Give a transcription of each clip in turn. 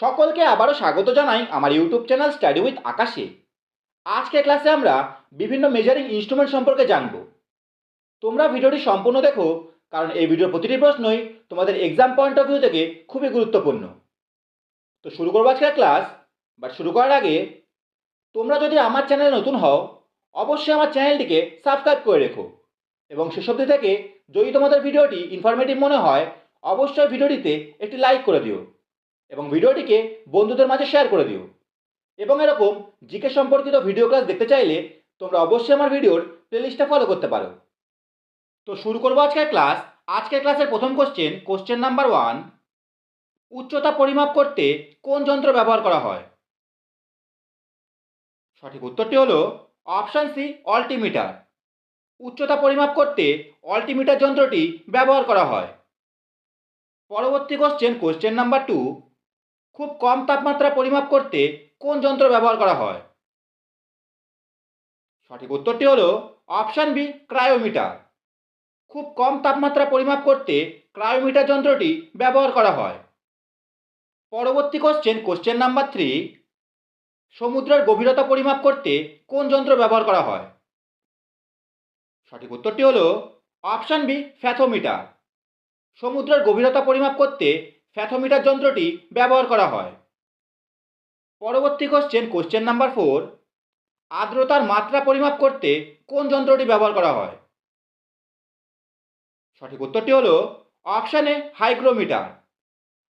সকলকে আবারও স্বাগত জানাই আমার ইউটিউব চ্যানেল স্টাডি উইথ আকাশে। আজকের ক্লাসে আমরা বিভিন্ন মেজারিং ইনস্ট্রুমেন্ট সম্পর্কে জানব। তোমরা ভিডিওটি সম্পূর্ণ দেখো, কারণ এই ভিডিওর প্রতিটি প্রশ্নই তোমাদের এক্সাম পয়েন্ট অফ ভিউ থেকে খুবই গুরুত্বপূর্ণ। তো শুরু করবো আজকের ক্লাস। শুরু করার আগে তোমরা যদি আমার চ্যানেলে নতুন হও, অবশ্যই আমার চ্যানেলটিকে সাবস্ক্রাইব করে রেখো এবং শেষ অবধি থেকে যদি তোমাদের ভিডিওটি ইনফরমেটিভ মনে হয়, অবশ্যই ভিডিওটিতে একটি লাইক করে দিও এবং ভিডিওটিকে বন্ধুদের মাঝে শেয়ার করে দিও। এবং এরকম জিকে সম্পর্কিত ভিডিও ক্লাস দেখতে চাইলে তোমরা অবশ্যই আমার ভিডিওর প্লেলিস্টটা ফলো করতে পারো। তো শুরু করবো আজকের ক্লাস। আজকের ক্লাসের প্রথম কোশ্চেন নাম্বার 1, উচ্চতা পরিমাপ করতে কোন যন্ত্র ব্যবহার করা হয়? সঠিক উত্তরটি হলো অপশান সি, অল্টিমিটার। উচ্চতা পরিমাপ করতে অল্টিমিটার যন্ত্রটি ব্যবহার করা হয়। পরবর্তী কোশ্চেন নাম্বার 2, খুব কম তাপমাত্রা পরিমাপ করতে কোন যন্ত্র ব্যবহার করা হয়? সঠিক উত্তরটি হলো অপশান বি, ক্রায়োমিটার। খুব কম তাপমাত্রা পরিমাপ করতে ক্রায়োমিটার যন্ত্রটি ব্যবহার করা হয়। পরবর্তী কোশ্চেন নাম্বার 3, সমুদ্রের গভীরতা পরিমাপ করতে কোন যন্ত্র ব্যবহার করা হয়? সঠিক উত্তরটি হলো অপশান বি, ফ্যাথোমিটার। সমুদ্রের গভীরতা পরিমাপ করতে ফ্যাথোমিটার যন্ত্রটি ব্যবহার করা হয়। পরবর্তী কোশ্চেন নাম্বার 4, আর্দ্রতার মাত্রা পরিমাপ করতে কোন যন্ত্রটি ব্যবহার করা হয়? সঠিক উত্তরটি হলো অপশান এ, হাইগ্রোমিটার।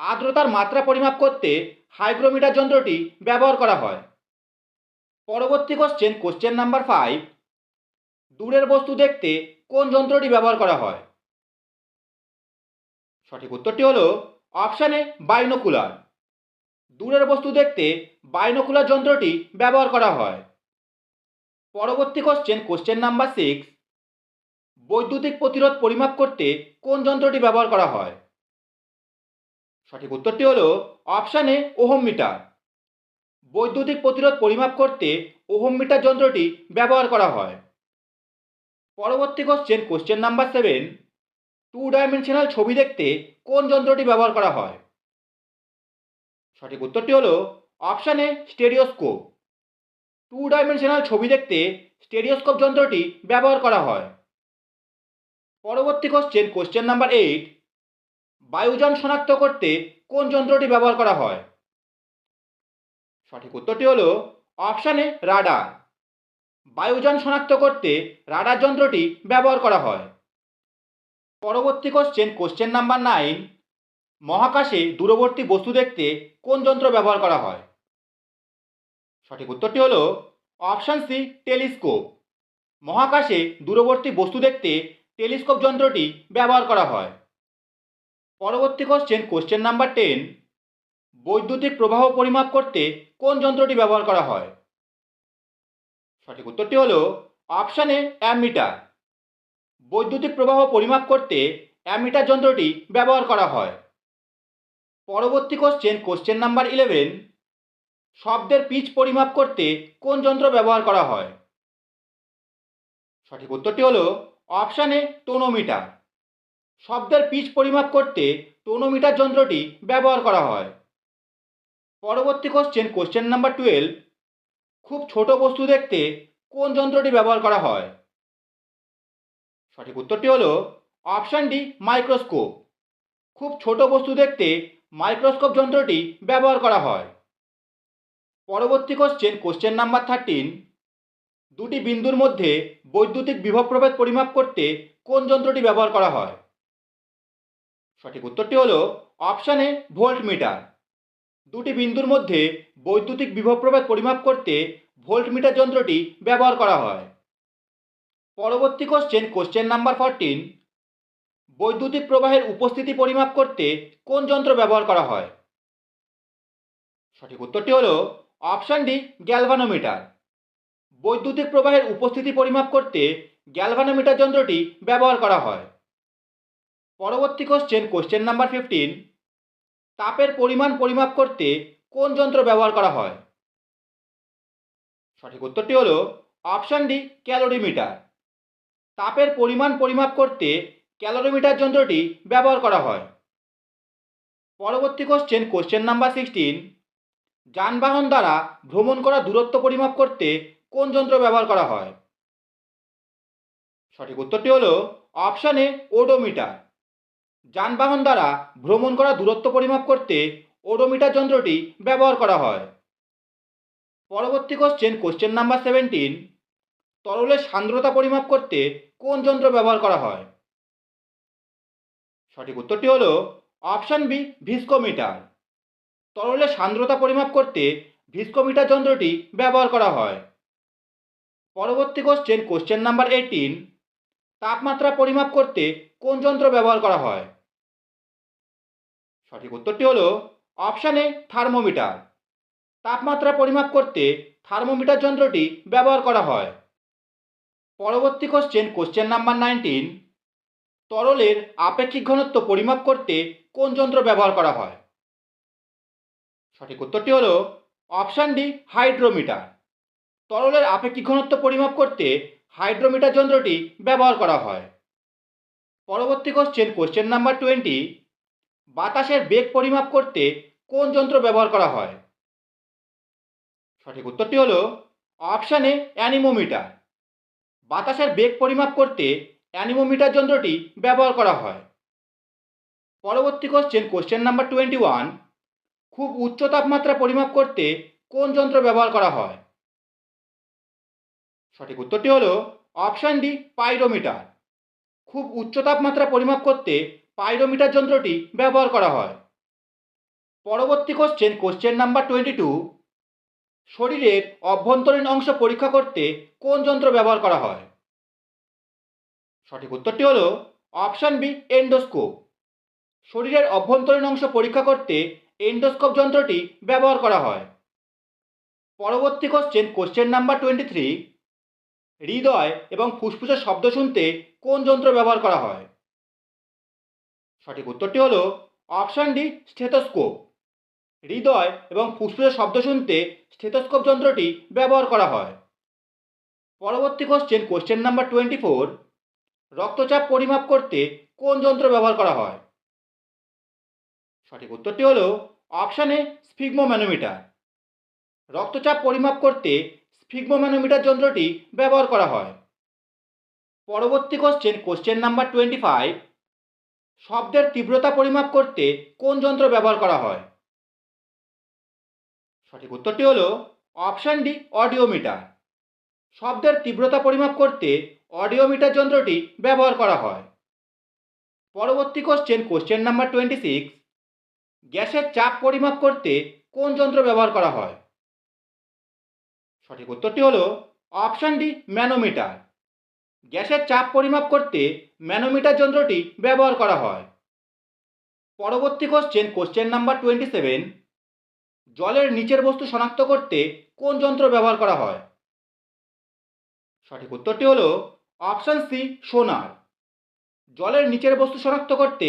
আর্দ্রতার মাত্রা পরিমাপ করতে হাইগ্রোমিটার যন্ত্রটি ব্যবহার করা হয়। পরবর্তী কোশ্চেন নাম্বার 5, দূরের বস্তু দেখতে কোন যন্ত্রটি ব্যবহার করা হয়? সঠিক উত্তরটি হলো অপশান এ, বাইনোকুলার। দূরের বস্তু দেখতে বাইনোকুলার যন্ত্রটি ব্যবহার করা হয়। পরবর্তী কোশ্চেন নাম্বার 6, বৈদ্যুতিক প্রতিরোধ পরিমাপ করতে কোন যন্ত্রটি ব্যবহার করা হয়? সঠিক উত্তরটি হলো অপশান এ, ওহম মিটার। বৈদ্যুতিক প্রতিরোধ পরিমাপ করতে ওহম মিটার যন্ত্রটি ব্যবহার করা হয়। পরবর্তী কোশ্চেন নাম্বার 7, 2 ডাইমেনশনাল ছবি দেখতে কোন যন্ত্রটি ব্যবহার করা হয়? সঠিক উত্তরটি হলো অপশান এ, স্টেরিওস্কোপ। 2 ডাইমেনশনাল ছবি দেখতে স্টেরিওস্কোপ যন্ত্রটি ব্যবহার করা হয়। পরবর্তী কোশ্চেন নাম্বার 8, বায়ুযান শনাক্ত করতে কোন যন্ত্রটি ব্যবহার করা হয়? সঠিক উত্তরটি হলো অপশান এ, রাডার। বায়ুযান শনাক্ত করতে রাডার যন্ত্রটি ব্যবহার করা হয়। পরবর্তী কোশ্চেন নাম্বার 9, মহাকাশে দূরবর্তী বস্তু দেখতে কোন যন্ত্র ব্যবহার করা হয়? সঠিক উত্তরটি হলো অপশান সি, টেলিস্কোপ। মহাকাশে দূরবর্তী বস্তু দেখতে টেলিস্কোপ যন্ত্রটি ব্যবহার করা হয়। পরবর্তী কোশ্চেন নাম্বার 10, বৈদ্যুতিক প্রবাহ পরিমাপ করতে কোন যন্ত্রটি ব্যবহার করা হয়? সঠিক উত্তরটি হলো অপশান এ, অ্যামমিটার। বৈদ্যুতিক প্রবাহ পরিমাপ করতে অ্যামমিটার যন্ত্রটি ব্যবহার করা হয়। পরবর্তী কোশ্চেন নাম্বার 11, শব্দের পিচ পরিমাপ করতে কোন যন্ত্র ব্যবহার করা হয়? সঠিক উত্তরটি হলো অপশান এ, টোনোমিটার। শব্দের পিচ পরিমাপ করতে টোনোমিটার যন্ত্রটি ব্যবহার করা হয়। পরবর্তী কোশ্চেন নাম্বার 12, খুব ছোট বস্তু দেখতে কোন যন্ত্রটি ব্যবহার করা হয়? সঠিক উত্তরটি হলো অপশান ডি, মাইক্রোস্কোপ। খুব ছোট বস্তু দেখতে মাইক্রোস্কোপ যন্ত্রটি ব্যবহার করা হয়। পরবর্তী কোশ্চেন নাম্বার 13, দুটি বিন্দুর মধ্যে বৈদ্যুতিক বিভব প্রভেদ পরিমাপ করতে কোন যন্ত্রটি ব্যবহার করা হয়? সঠিক উত্তরটি হলো অপশান এ, ভোল্টমিটার। দুটি বিন্দুর মধ্যে বৈদ্যুতিক বিভব প্রভেদ পরিমাপ করতে ভোল্টমিটার যন্ত্রটি ব্যবহার করা হয়। পরবর্তী কোশ্চেন নাম্বার 14, বৈদ্যুতিক প্রবাহের উপস্থিতি পরিমাপ করতে কোন যন্ত্র ব্যবহার করা হয়? সঠিক উত্তরটি হলো অপশান ডি, গ্যালভানোমিটার। বৈদ্যুতিক প্রবাহের উপস্থিতি পরিমাপ করতে গ্যালভানোমিটার যন্ত্রটি ব্যবহার করা হয়। পরবর্তী কোশ্চেন নাম্বার 15, তাপের পরিমাণ পরিমাপ করতে কোন যন্ত্র ব্যবহার করা হয়? সঠিক উত্তরটি হলো অপশান ডি, ক্যালোরিমিটার। তাপের পরিমাণ পরিমাপ করতে ক্যালোরিমিটার যন্ত্রটি ব্যবহার করা হয়। পরবর্তী কোশ্চেন নাম্বার 16, যানবাহন দ্বারা ভ্রমণ করা দূরত্ব পরিমাপ করতে কোন যন্ত্র ব্যবহার করা হয়? সঠিক উত্তরটি হলো অপশান এ, ওডোমিটার। যানবাহন দ্বারা ভ্রমণ করা দূরত্ব পরিমাপ করতে ওডোমিটার যন্ত্রটি ব্যবহার করা হয়। পরবর্তী কোশ্চেন নাম্বার 17, তরলের সান্দ্রতা পরিমাপ করতে কোন যন্ত্র ব্যবহার করা হয়? সঠিক উত্তরটি হলো অপশান বি, ভিস্কোমিটার। তরলের সান্দ্রতা পরিমাপ করতে ভিস্কোমিটার যন্ত্রটি ব্যবহার করা হয়। পরবর্তী কোশ্চেন নাম্বার 18, তাপমাত্রা পরিমাপ করতে কোন যন্ত্র ব্যবহার করা হয়? সঠিক উত্তরটি হলো অপশান এ, থার্মোমিটার। তাপমাত্রা পরিমাপ করতে থার্মোমিটার যন্ত্রটি ব্যবহার করা হয়। পরবর্তী কোশ্চেন নাম্বার 19, তরলের আপেক্ষিক ঘনত্ব পরিমাপ করতে কোন যন্ত্র ব্যবহার করা হয়? সঠিক উত্তরটি হলো অপশান ডি, হাইড্রোমিটার। তরলের আপেক্ষিক ঘনত্ব পরিমাপ করতে হাইড্রোমিটার যন্ত্রটি ব্যবহার করা হয়। পরবর্তী কোশ্চেন নাম্বার 20, বাতাসের বেগ পরিমাপ করতে কোন যন্ত্র ব্যবহার করা হয়? সঠিক উত্তরটি হলো অপশান এ, অ্যানিমোমিটার। বাতাসের বেগ পরিমাপ করতে অ্যানিমোমিটার যন্ত্রটি ব্যবহার করা হয়। পরবর্তী কোশ্চেন নাম্বার 21, খুব উচ্চ তাপমাত্রা পরিমাপ করতে কোন যন্ত্র ব্যবহার করা হয়? সঠিক উত্তরটি হলো অপশান ডি, পাইরোমিটার। খুব উচ্চ তাপমাত্রা পরিমাপ করতে পাইরোমিটার যন্ত্রটি ব্যবহার করা হয়। পরবর্তী কোশ্চেন নাম্বার 22, শরীরের অভ্যন্তরীণ অংশ পরীক্ষা করতে কোন যন্ত্র ব্যবহার করা হয়? সঠিক উত্তরটি হলো অপশান বি, এন্ডোস্কোপ। শরীরের অভ্যন্তরীণ অংশ পরীক্ষা করতে এন্ডোস্কোপ যন্ত্রটি ব্যবহার করা হয়। পরবর্তী কোশ্চেন নাম্বার 23, হৃদয় এবং ফুসফুসের শব্দ শুনতে কোন যন্ত্র ব্যবহার করা হয়? সঠিক উত্তরটি হলো অপশান ডি, স্টেথোস্কোপ। হৃদয় এবং ফুসফুসের শব্দ শুনতে স্টেথোস্কোপ যন্ত্রটি ব্যবহার করা হয়। পরবর্তী কোশ্চেন নাম্বার 24, রক্তচাপ পরিমাপ করতে কোন যন্ত্র ব্যবহার করা হয়? সঠিক উত্তরটি হলো অপশান এ, স্ফিগমোম্যানোমিটার। রক্তচাপ পরিমাপ করতে স্ফিগমোম্যানোমিটার যন্ত্রটি ব্যবহার করা হয়। পরবর্তী কোশ্চেন নাম্বার 25, শব্দের তীব্রতা পরিমাপ করতে কোন যন্ত্র ব্যবহার করা হয়? সঠিক উত্তরটি হলো অপশান ডি, অডিওমিটার। শব্দের তীব্রতা পরিমাপ করতে অডিওমিটার যন্ত্রটি ব্যবহার করা হয়। পরবর্তী কোশ্চেন নাম্বার 26, গ্যাসের চাপ পরিমাপ করতে কোন যন্ত্র ব্যবহার করা হয়? সঠিক উত্তরটি হলো অপশান ডি, ম্যানোমিটার। গ্যাসের চাপ পরিমাপ করতে ম্যানোমিটার যন্ত্রটি ব্যবহার করা হয়। পরবর্তী কোশ্চেন নাম্বার 27, জলের নিচের বস্তু শনাক্ত করতে কোন যন্ত্র ব্যবহার করা হয়? সঠিক উত্তরটি হলো অপশান সি, সোনার। জলের নিচের বস্তু শনাক্ত করতে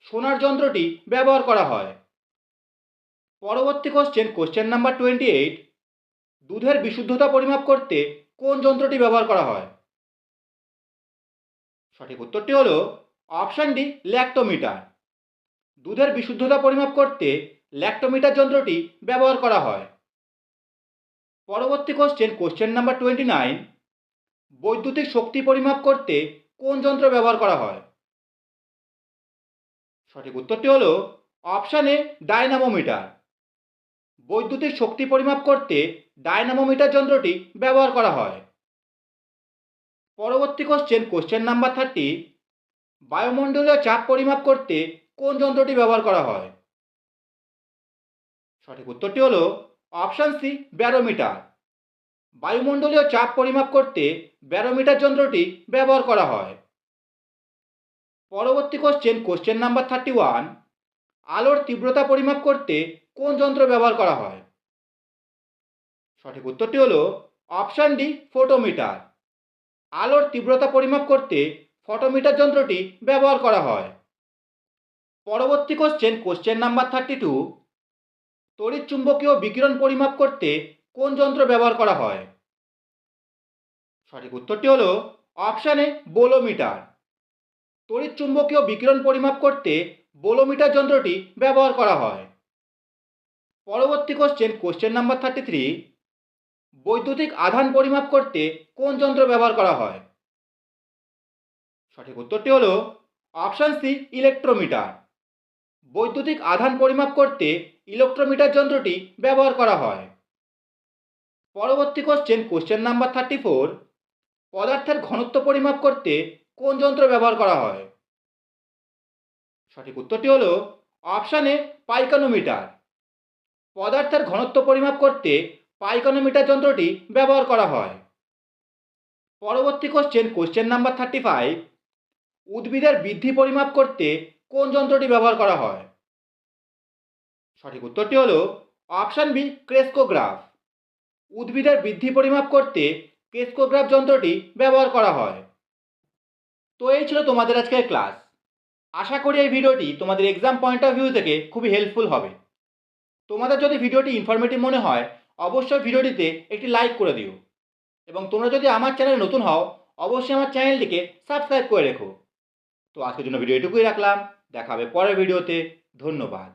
সোনার যন্ত্রটি ব্যবহার করা হয়। পরবর্তী কোশ্চেন নাম্বার 28, দুধের বিশুদ্ধতা পরিমাপ করতে কোন যন্ত্রটি ব্যবহার করা হয়? সঠিক উত্তরটি হলো অপশান ডি, ল্যাক্টোমিটার। দুধের বিশুদ্ধতা পরিমাপ করতে ল্যাক্টোমিটার যন্ত্রটি ব্যবহার করা হয়। পরবর্তী কোশ্চেন নাম্বার 29, বৈদ্যুতিক শক্তি পরিমাপ করতে কোন যন্ত্র ব্যবহার করা হয়? সঠিক উত্তরটি হলো অপশান এ, ডায়নামোমিটার। বৈদ্যুতিক শক্তি পরিমাপ করতে ডায়নামোমিটার যন্ত্রটি ব্যবহার করা হয়। পরবর্তী কোশ্চেন নাম্বার 30, বায়ুমণ্ডলীয় চাপ পরিমাপ করতে কোন যন্ত্রটি ব্যবহার করা হয়? সঠিক উত্তরটি হলো অপশান সি, ব্যারোমিটার। বায়ুমণ্ডলীয় চাপ পরিমাপ করতে ব্যারোমিটার যন্ত্রটি ব্যবহার করা হয়। পরবর্তী কোশ্চেন নাম্বার 31, আলোর তীব্রতা পরিমাপ করতে কোন যন্ত্র ব্যবহার করা হয়? সঠিক উত্তরটি হলো অপশান ডি, ফোটোমিটার। আলোর তীব্রতা পরিমাপ করতে ফটোমিটার যন্ত্রটি ব্যবহার করা হয়। পরবর্তী কোশ্চেন নাম্বার 32, তড়িৎচুম্বকীয় বিকিরণ পরিমাপ করতে কোন যন্ত্র ব্যবহার করা হয়? সঠিক উত্তরটি হলো অপশান এ, বোলোমিটার। তড়িৎচুম্বকীয় বিকিরণ পরিমাপ করতে বোলোমিটার যন্ত্রটি ব্যবহার করা হয়? পরবর্তী কোশ্চেন নাম্বার 33, বৈদ্যুতিক আধান পরিমাপ করতে কোন যন্ত্র ব্যবহার করা হয়? সঠিক উত্তরটি হলো অপশান সি, ইলেকট্রোমিটার। বৈদ্যুতিক আধান পরিমাপ করতে ইলেকট্রোমিটার যন্ত্রটি ব্যবহার করা হয়। পরবর্তী কোশ্চেন নাম্বার 34, পদার্থের ঘনত্ব পরিমাপ করতে কোন যন্ত্র ব্যবহার করা হয়? সঠিক উত্তরটি হলো অপশান এ, পাইকোনোমিটার। পদার্থের ঘনত্ব পরিমাপ করতে পাইকোনোমিটার যন্ত্রটি ব্যবহার করা হয়। পরবর্তী কোশ্চেন নাম্বার 35, উদ্ভিদের বৃদ্ধি পরিমাপ করতে কোন যন্ত্রটি ব্যবহার করা হয়? সঠিক উত্তরটি হলো অপশান বি, ক্রেস্কোগ্রাফ। উদ্ভিদের বৃদ্ধি পরিমাপ করতে ক্রেস্কোগ্রাফ যন্ত্রটি ব্যবহার করা হয়। তো এই ছিল তোমাদের আজকের ক্লাস। আশা করি এই ভিডিওটি তোমাদের এক্সাম পয়েন্ট অফ ভিউ থেকে খুবই হেল্পফুল হবে। তোমাদের যদি ভিডিওটি ইনফরমেটিভ মনে হয় অবশ্যই ভিডিওটিতে একটি লাইক করে দিও, এবং তোমরা যদি আমার চ্যানেলে নতুন হও অবশ্যই আমার চ্যানেলটিকে সাবস্ক্রাইব করে রেখো। তো আজকের জন্য ভিডিও এটুকুই রাখলাম, দেখা হবে পরের ভিডিওতে। ধন্যবাদ।